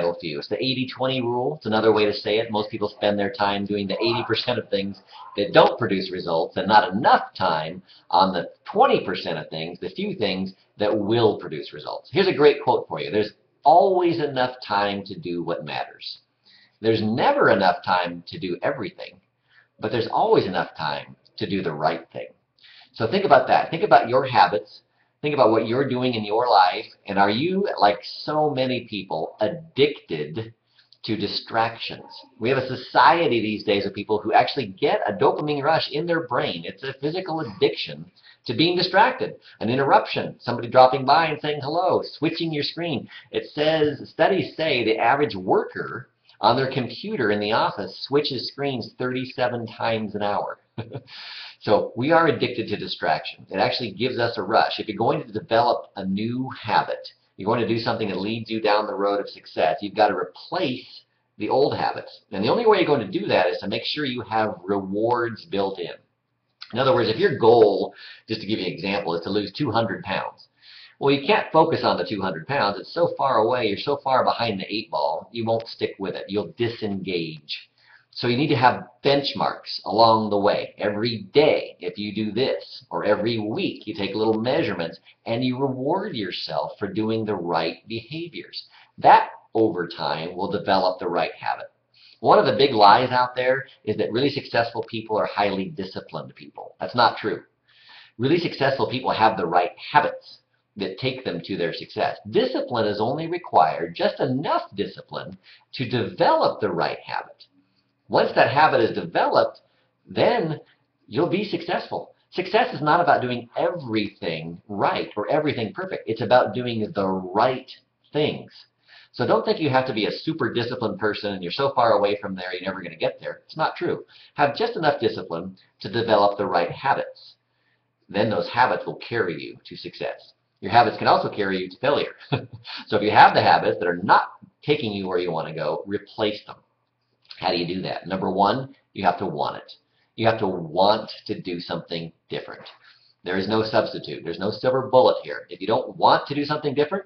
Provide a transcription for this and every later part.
vital few. It's the 80-20 rule. It's another way to say it. Most people spend their time doing the 80% of things that don't produce results and not enough time on the 20% of things, the few things that will produce results. Here's a great quote for you. There's always enough time to do what matters. There's never enough time to do everything, but there's always enough time to do the right thing. So think about that. Think about your habits. Think about what you're doing in your life, and are you, like so many people, addicted to distractions? We have a society these days of people who actually get a dopamine rush in their brain. It's a physical addiction to being distracted. An interruption, somebody dropping by and saying hello, switching your screen. It says, studies say the average worker on their computer in the office switches screens 37 times an hour. So we are addicted to distraction. It actually gives us a rush. If you're going to develop a new habit, you're going to do something that leads you down the road of success, you've got to replace the old habits. And the only way you're going to do that is to make sure you have rewards built in. In other words, if your goal, just to give you an example, is to lose 200 pounds, well, you can't focus on the 200 pounds. It's so far away. You're so far behind the 8-ball, you won't stick with it. You'll disengage. So you need to have benchmarks along the way. Every day, if you do this, or every week, you take little measurements and you reward yourself for doing the right behaviors. That, over time, will develop the right habit. One of the big lies out there is that really successful people are highly disciplined people. That's not true. Really successful people have the right habits that take them to their success. Discipline is only required, just enough discipline, to develop the right habit. Once that habit is developed, then you'll be successful. Success is not about doing everything right or everything perfect. It's about doing the right things. So don't think you have to be a super disciplined person and you're so far away from there you're never going to get there. It's not true. Have just enough discipline to develop the right habits. Then those habits will carry you to success. Your habits can also carry you to failure. So if you have the habits that are not taking you where you want to go, replace them. How do you do that? Number one, you have to want it. You have to want to do something different. There is no substitute. There's no silver bullet here. If you don't want to do something different,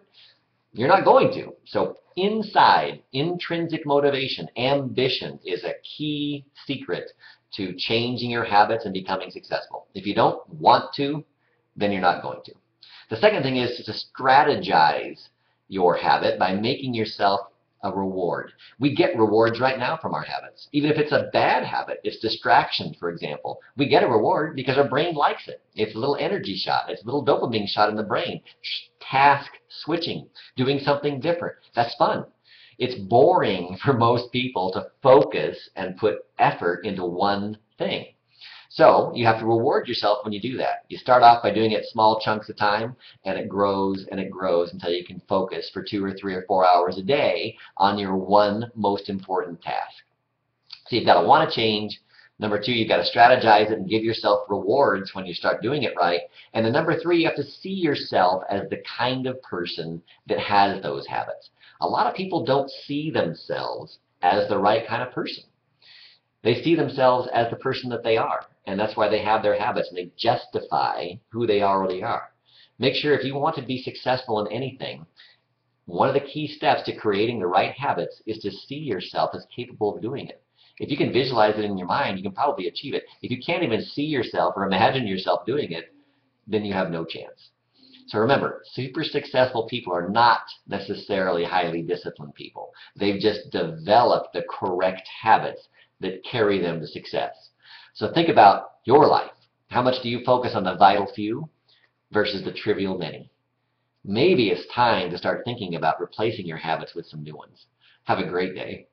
you're not going to. So inside, intrinsic motivation, ambition is a key secret to changing your habits and becoming successful. If you don't want to, then you're not going to. The second thing is to strategize your habit by making yourself a reward. We get rewards right now from our habits. Even if it's a bad habit, it's distraction, for example. We get a reward because our brain likes it. It's a little energy shot. It's a little dopamine shot in the brain. Task switching, doing something different. That's fun. It's boring for most people to focus and put effort into one thing. So you have to reward yourself when you do that. You start off by doing it small chunks of time, and it grows until you can focus for 2 or 3 or 4 hours a day on your one most important task. So you've got to want to change. Number 2, you've got to strategize it and give yourself rewards when you start doing it right. And then number 3, you have to see yourself as the kind of person that has those habits. A lot of people don't see themselves as the right kind of person. They see themselves as the person that they are. And that's why they have their habits, and they justify who they already are. Make sure if you want to be successful in anything, one of the key steps to creating the right habits is to see yourself as capable of doing it. If you can visualize it in your mind, you can probably achieve it. If you can't even see yourself or imagine yourself doing it, then you have no chance. So remember, super successful people are not necessarily highly disciplined people. They've just developed the correct habits that carry them to success. So think about your life. How much do you focus on the vital few versus the trivial many? Maybe it's time to start thinking about replacing your habits with some new ones. Have a great day.